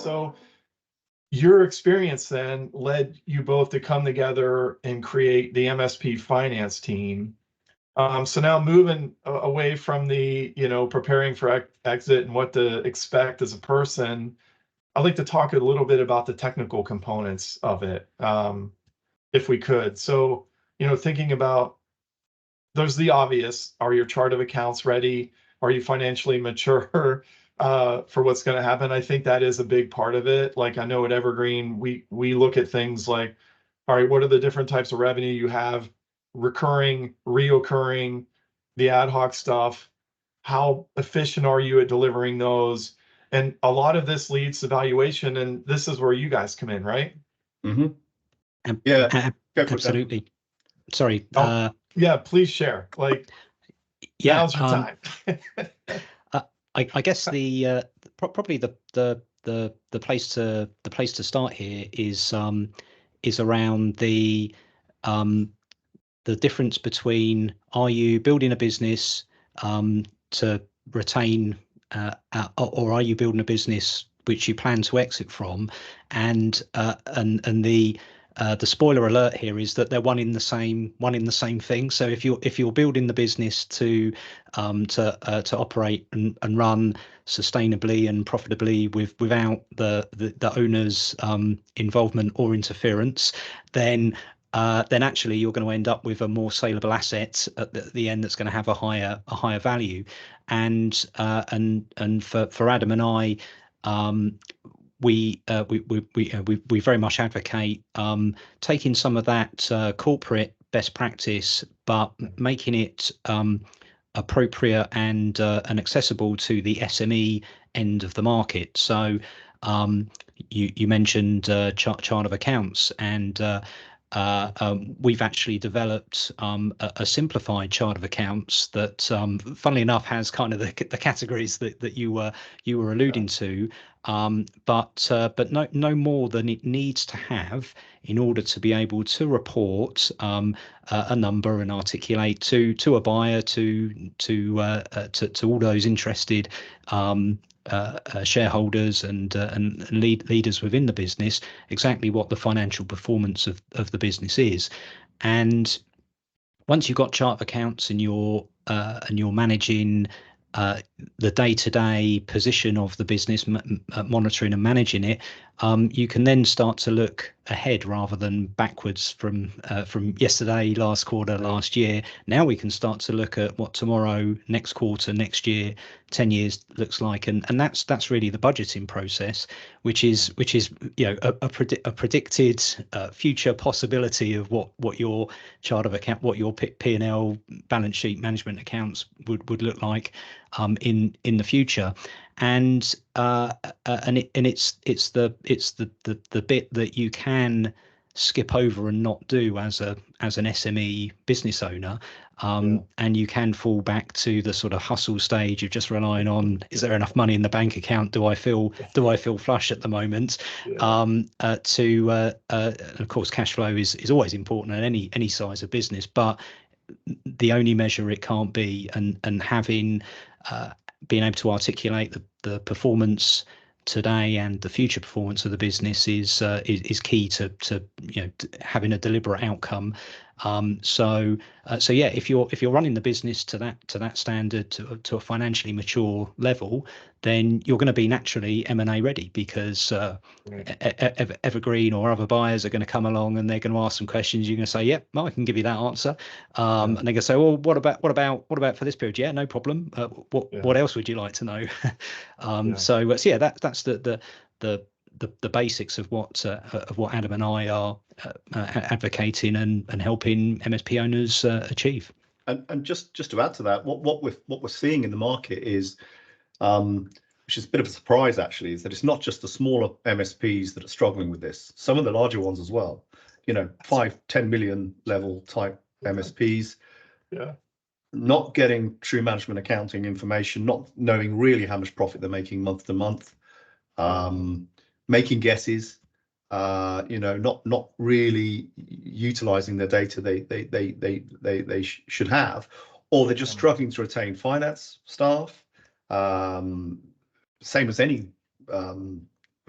So your experience then led you both to come together and create the MSP finance team. So now moving away from the, preparing for exit and what to expect as a person, I'd like to talk a little bit about the technical components of it, if we could. So, thinking about those, the obvious, are your chart of accounts ready? Are you financially mature for what's going to happen? I think that is a big part of it. Like I know at Evergreen, we look at things like, all right, what are the different types of revenue you have, recurring, reoccurring, the ad hoc stuff? How efficient are you at delivering those? And a lot of this leads to valuation, and this is where you guys come in, right? Mm-hmm. Yeah, absolutely. Sorry. Yeah, please share. Now's your time. I guess probably the place to start here is around the difference between, are you building a business to retain, or are you building a business which you plan to exit from? And the spoiler alert here is that they're one in the same thing. So if you're building the business to operate and run sustainably and profitably without the owner's involvement or interference, then actually you're going to end up with a more saleable asset at the end that's going to have a higher value. And for Adam and I, we very much advocate taking some of that corporate best practice, but making it appropriate and accessible to the SME end of the market. So you mentioned chart of accounts, and we've actually developed a simplified chart of accounts that, funnily enough, has kind of the categories that you were alluding to, but no more than it needs to have in order to be able to report a number and articulate to a buyer, to all those interested shareholders and leaders within the business, exactly what the financial performance of the business is. And once you've got chart of accounts and you're managing the day-to-day position of the business, monitoring and managing it, you can then start to look ahead rather than backwards from yesterday, last quarter, last year. Now we can start to look at what tomorrow, next quarter, next year, 10 years looks like, and that's really the budgeting process, which is a predicted future possibility of what your chart of account, what your P&L, balance sheet, management accounts would look like in the future. And it's the bit that you can skip over and not do as an SME business owner, and you can fall back to the sort of hustle stage of just relying on, is there enough money in the bank account? Do I feel flush at the moment? Of course, cash flow is always important in any size of business, but the only measure it can't be, and having being able to articulate the performance today and the future performance of the business is key to having a deliberate outcome. So yeah, if you're running the business to that standard, to a financially mature level, then you're going to be naturally M&A ready, because Evergreen or other buyers are going to come along and they're going to ask some questions. You're going to say, yep, I can give you that answer. And they're going to say, well, what about for this period? Yeah, no problem. What else would you like to know? So yeah, that's the basics of what Adam and I are advocating and helping MSP owners achieve. And just to add to that, what we're seeing in the market is, which is a bit of a surprise actually, is that it's not just the smaller MSPs that are struggling with this. Some of the larger ones as well, 5-10 million level type MSPs, not getting true management accounting information, not knowing really how much profit they're making month to month, making guesses, not really utilizing the data they should have, or they're just struggling to retain finance staff. Same as any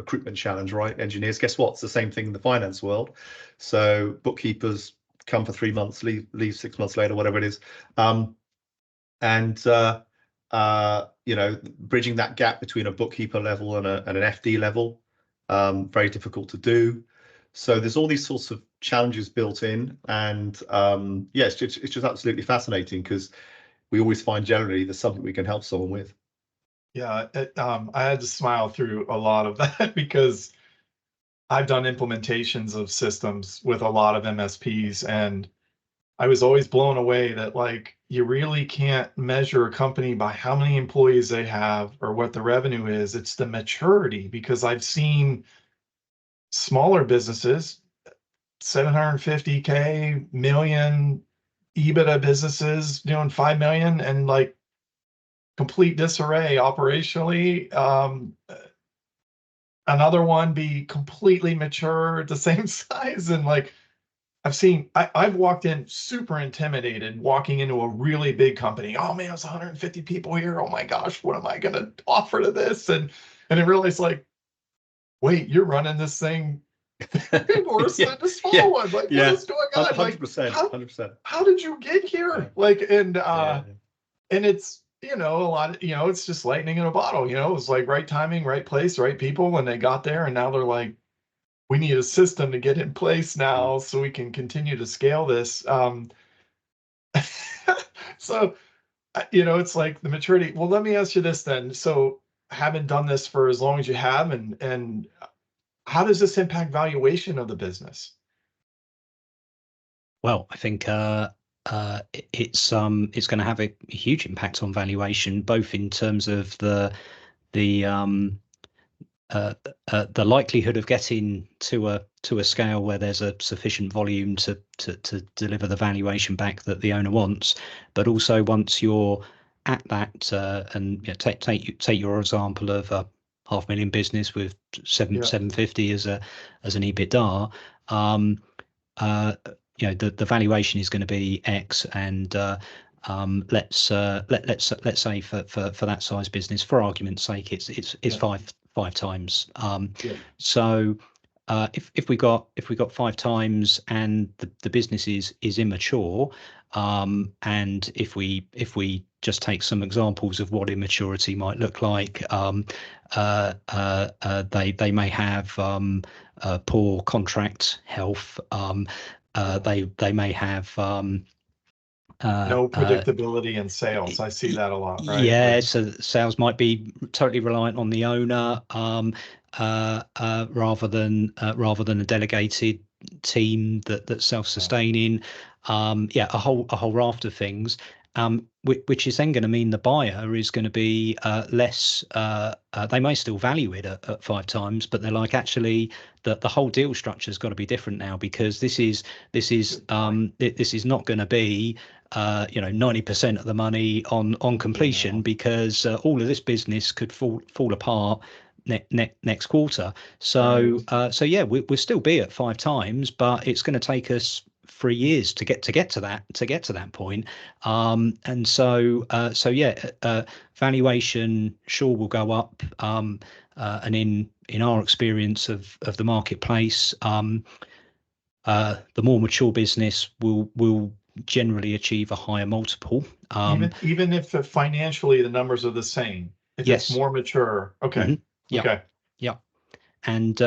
recruitment challenge, right? Engineers, guess what? It's the same thing in the finance world. So bookkeepers come for 3 months, leave 6 months later, whatever it is. You know, bridging that gap between a bookkeeper level and an FD level, very difficult to do. So there's all these sorts of challenges built in, and yeah, it's just absolutely fascinating, because we always find generally there's something we can help someone with. Yeah, I had to smile through a lot of that because I've done implementations of systems with a lot of MSPs, and I was always blown away that, like, you really can't measure a company by how many employees they have or what the revenue is. It's the maturity, because I've seen smaller businesses, 750K, million EBITDA businesses doing 5 million, and like complete disarray operationally. Another one be completely mature at the same size, and like I've walked in super intimidated, walking into a really big company. Oh man, it's 150 people here. Oh my gosh, what am I gonna offer to this? And I realized, like, wait, you're running this thing worse than the small one. Like, what is going on? 100%, like, 100%. how did you get here? Yeah. Like, and it's, you know, a lot of, you know, it's just lightning in a bottle. You know, it was like right timing, right place, right people when they got there, and now they're like, we need a system to get in place now so we can continue to scale this. So, you know, it's like the maturity. Well, let me ask you this then. So, having done this for as long as you have, and how does this impact valuation of the business? Well, I think it's going to have a huge impact on valuation, both in terms of the likelihood of getting to a scale where there's a sufficient volume to deliver the valuation back that the owner wants, but also once you're at that, and you know, take your example of a 500,000 business with 750 as an EBITDA. You know, the valuation is going to be X, and let's say for that size business, for argument's sake, it's five times. So if we got 5 times and the business is immature, and if we just take some examples of what immaturity might look like, they may have poor contract health. They may have No predictability in sales. I see that a lot, right? Yeah, so sales might be totally reliant on the owner, rather than a delegated team that's self-sustaining. Yeah, a whole raft of things, which is then going to mean the buyer is going to be less. They may still value it at 5 times, but they're like, actually, the whole deal structure has got to be different now, because this is not going to be 90% of the money on completion, because all of this business could fall apart next quarter. So yeah, we'll still be at 5 times, but it's going to take us 3 years to get to that point. And so yeah, valuation sure will go up, and in our experience of the marketplace, the more mature business will generally achieve a higher multiple. Even if financially the numbers are the same, if it's more mature. Okay. Yeah. Okay. Yeah. And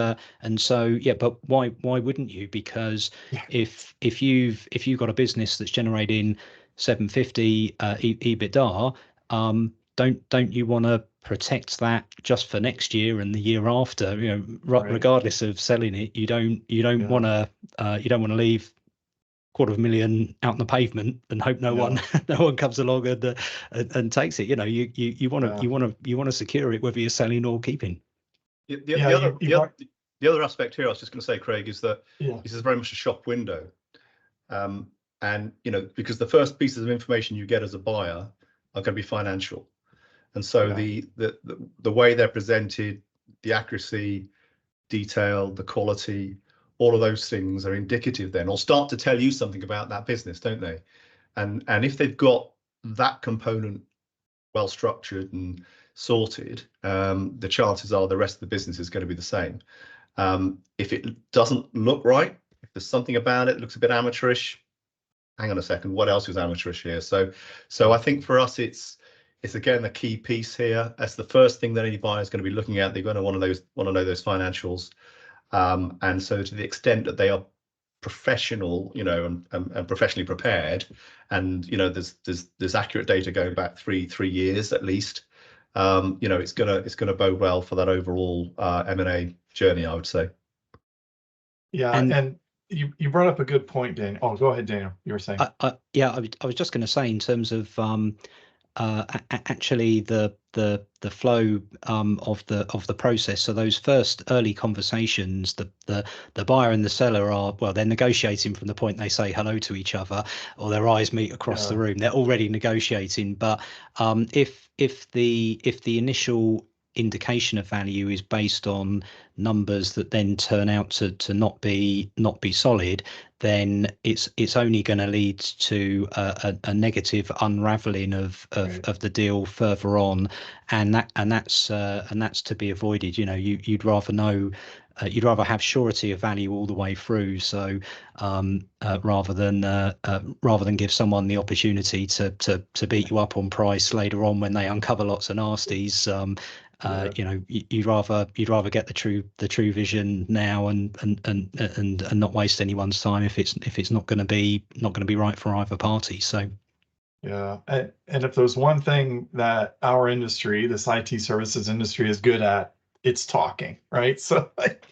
so yeah, but why wouldn't you? Because if you've got a business that's generating 750 EBITDA, don't you want to protect that just for next year and the year after? You know, regardless of selling it, you don't want to leave 250,000 out on the pavement and hope no one comes along and takes it. You know, you want to secure it, whether you're selling or keeping. The other aspect here, I was just going to say, Craig, is that this is very much a shop window, and you know, because the first pieces of information you get as a buyer are going to be financial, and so the way they're presented, the accuracy, detail, the quality, all of those things are indicative then, or start to tell you something about that business, don't they? And if they've got that component well structured and sorted, the chances are the rest of the business is going to be the same. If it doesn't look right, if there's something about it that looks a bit amateurish, hang on a second, what else is amateurish here? So I think for us, it's again the key piece here. That's the first thing that any buyer is going to be looking at. They're going to want to know those financials, and so to the extent that they are professional, you know, and professionally prepared, and you know, there's accurate data going back three years at least. You know, it's gonna bode well for that overall M&A journey, I would say. Yeah, and you brought up a good point, Daniel. Oh, go ahead, Daniel. You were saying. I was just going to say, in terms of actually the flow of the process. So those first early conversations, the buyer and the seller are, well, they're negotiating from the point they say hello to each other, or their eyes meet across the room. They're already negotiating. But if the initial indication of value is based on numbers that then turn out to not be solid, then it's only going to lead to a negative unraveling of the deal further on, and that's to be avoided. You know, you'd rather know. You'd rather have surety of value all the way through, so rather than give someone the opportunity to beat you up on price later on when they uncover lots of nasties. You know, you'd rather get the true vision now and not waste anyone's time if it's not going to be right for either party. So yeah, and if there's one thing that our industry, this IT services industry, is good at, it's talking, right? So like,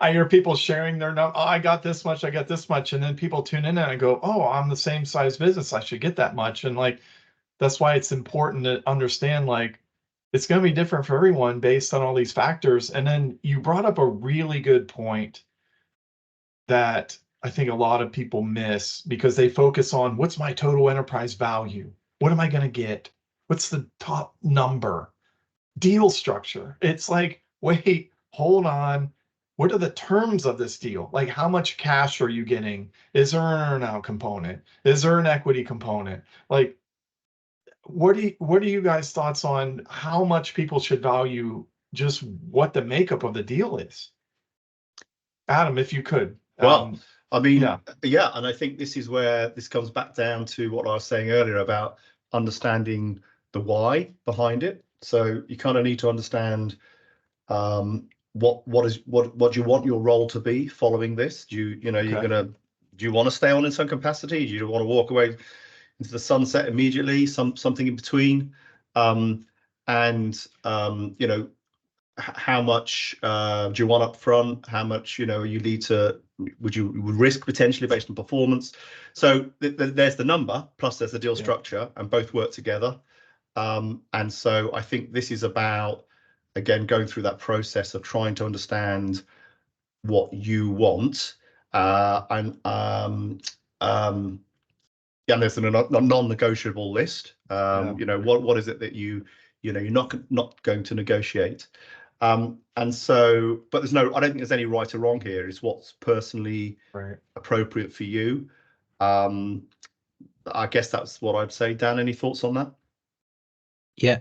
I hear people sharing their number. Oh, I got this much, I got this much, and then people tune in and go, oh, I'm the same size business, I should get that much. And like, that's why it's important to understand, like, it's going to be different for everyone based on all these factors. And then you brought up a really good point that I think a lot of people miss, because they focus on, what's my total enterprise value? What am I going to get? What's the top number? Deal structure. It's like, wait, hold on. What are the terms of this deal? Like, how much cash are you getting? Is there an earnout component? Is there an equity component? Like, what are you guys' thoughts on how much people should value just what the makeup of the deal is? Adam, if you could. Well, I mean, yeah, and I think this is where this comes back down to what I was saying earlier about understanding the why behind it. So you kind of need to understand what do you want your role to be following this? Do you want to stay on in some capacity? Do you want to walk away into the sunset immediately? Something in between? You know, how much do you want up front? How much, you know, you need to, would risk potentially based on performance? So there's the number, plus there's the deal structure, and both work together. And so I think this is about, again, going through that process of trying to understand what you want, and there's a non-negotiable list. You know, what is it that you're not going to negotiate? And so, but I don't think there's any right or wrong here. It's what's personally appropriate for you. I guess that's what I'd say. Dan, any thoughts on that? Yeah,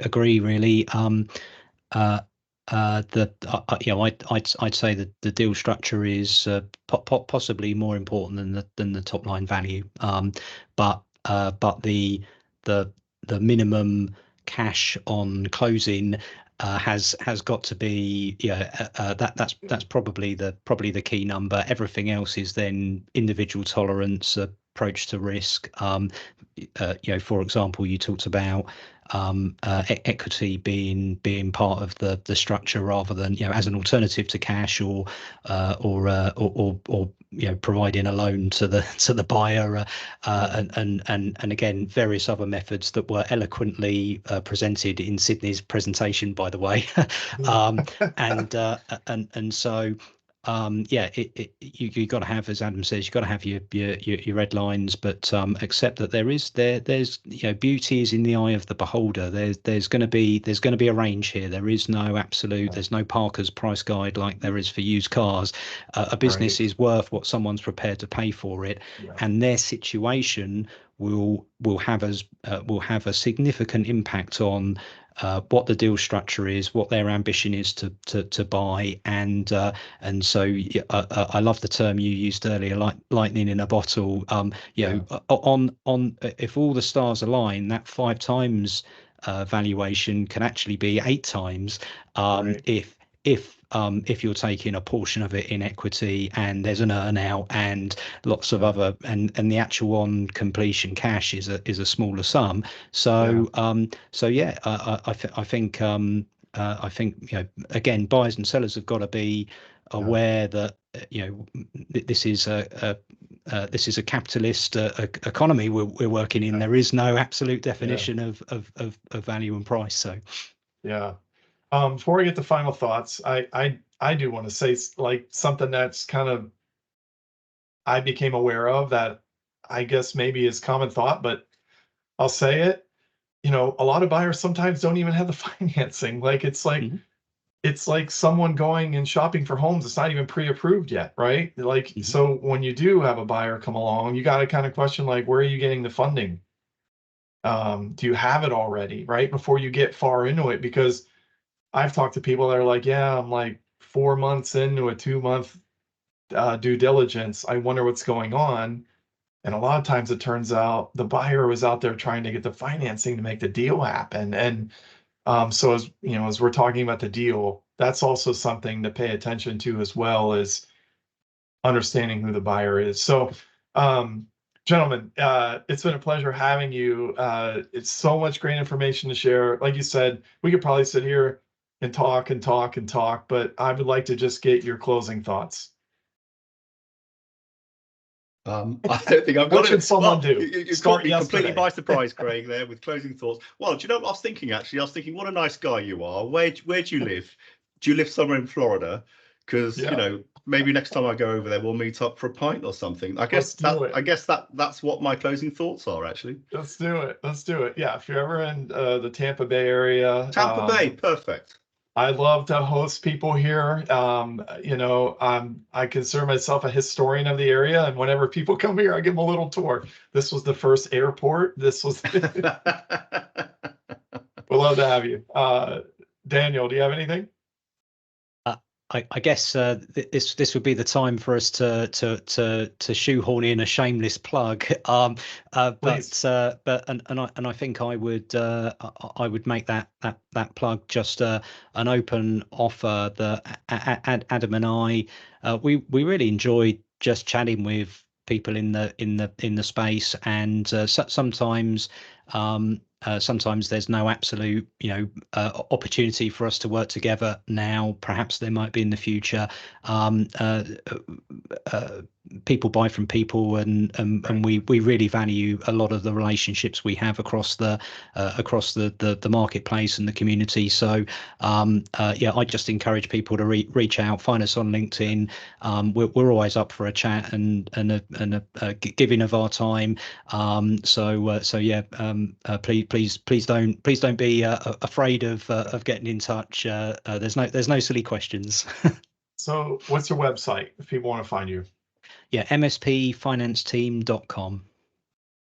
agree really. You know, I'd say that the deal structure is possibly more important than the top line value. But the minimum cash on closing has got to be, that's probably the key number. Everything else is then individual tolerance, approach to risk. You know, for example, you talked about equity being part of the structure rather than, you know, as an alternative to cash, or you know, providing a loan to the buyer, and again, various other methods that were eloquently presented in Sydney's presentation, by the way. And so you got to have, as Adam says, you've got to have your red lines, but accept that there's you know, beauty is in the eye of the beholder. There's going to be a range here. There is no absolute. There's no Parker's price guide like there is for used cars. A business is worth what someone's prepared to pay for it, and their situation will have a significant impact on what the deal structure is, what their ambition is to buy, and so I love the term you used earlier, like lightning in a bottle. On if all the stars align, that 5 times valuation can actually be 8 times Right. if you're taking a portion of it in equity, and there's an earn out and lots of other, and the actual on completion cash is a smaller sum. So I think again, buyers and sellers have got to be aware that this is a capitalist economy we're working in. There is no absolute definition of value and price. So yeah. Before we get to final thoughts, I do want to say like something that's kind of I became aware of that I guess maybe is common thought, but I'll say it. A lot of buyers sometimes don't even have the financing. Like it's like someone going and shopping for homes. It's not even pre-approved yet, right? Like so when you do have a buyer come along, you got to kind of question like, where are you getting the funding? Do you have it already, right? Before you get far into it, because I've talked to people that are like, yeah, I'm like 4 months into a 2-month due diligence. I wonder what's going on. And a lot of times it turns out the buyer was out there trying to get the financing to make the deal happen. And so as we're talking about the deal, that's also something to pay attention to as well as understanding who the buyer is. So, gentlemen, it's been a pleasure having you. It's so much great information to share. Like you said, we could probably sit here and talk and talk and talk, but I would like to just get your closing thoughts. I don't think I've got What should someone do? You caught me completely by surprise, Craig, there with closing thoughts. Well, do you know what I was thinking, actually? I was thinking, what a nice guy you are. Where do you live? Do you live somewhere in Florida? Because, maybe next time I go over there, we'll meet up for a pint or something. I guess that's what my closing thoughts are, actually. Let's do it. Yeah, if you're ever in the Tampa Bay area. Tampa Bay, perfect. I love to host people here. I consider myself a historian of the area, and whenever people come here, I give them a little tour. This was the first airport. We'd love to have you. Daniel, do you have anything? I guess this would be the time for us to shoehorn in a shameless plug. But I think I would make that plug just an open offer that Adam and I we really enjoyed just chatting with people in the space, and sometimes there's no absolute opportunity for us to work together now. Perhaps there might be in the future. People buy from people, and we really value a lot of the relationships we have across the marketplace and the community. So I just encourage people to reach out, find us on LinkedIn. We're always up for a chat and a giving of our time. Please don't be afraid of getting in touch. There's no silly questions. So what's your website if people want to find you? Yeah, mspfinanceteam.com.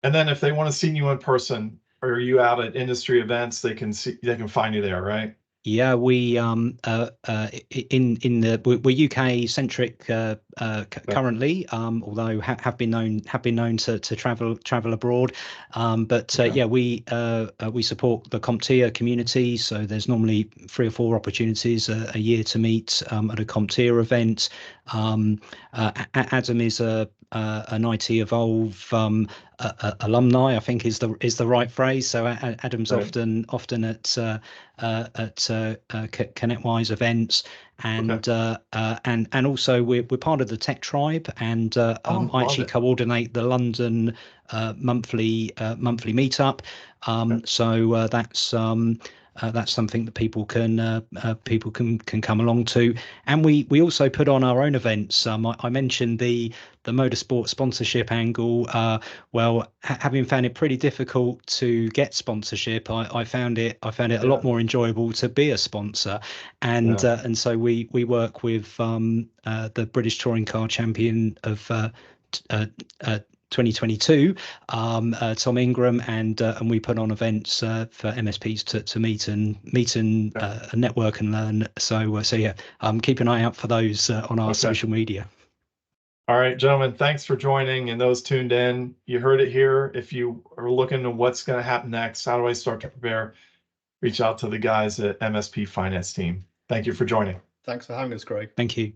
And then if they want to see you in person, or are you out at industry events, they can find you there, right? Yeah, we we're UK centric currently, although have been known to travel abroad. We support the CompTIA community, so there's normally 3 or 4 opportunities a year to meet at a CompTIA event. Adam is an IT Evolve alumni, I think is the right phrase. So Adam's often at ConnectWise events, and also we're part of the Tech Tribe, and I actually coordinate the London monthly meetup. So that's something that people can come along to, and we also put on our own events. I mentioned the motorsport sponsorship angle. Having found it pretty difficult to get sponsorship, I found it a lot more enjoyable to be a sponsor, and so we work with the British Touring Car Champion of 2022, Tom Ingram, and we put on events for MSPs to meet and network and learn. So yeah, keep an eye out for those on our social media. All right, gentlemen, thanks for joining, and those tuned in. You heard it here. If you are looking at what's going to happen next, how do I start to prepare? Reach out to the guys at MSP Finance Team. Thank you for joining. Thanks for having us, Craig. Thank you.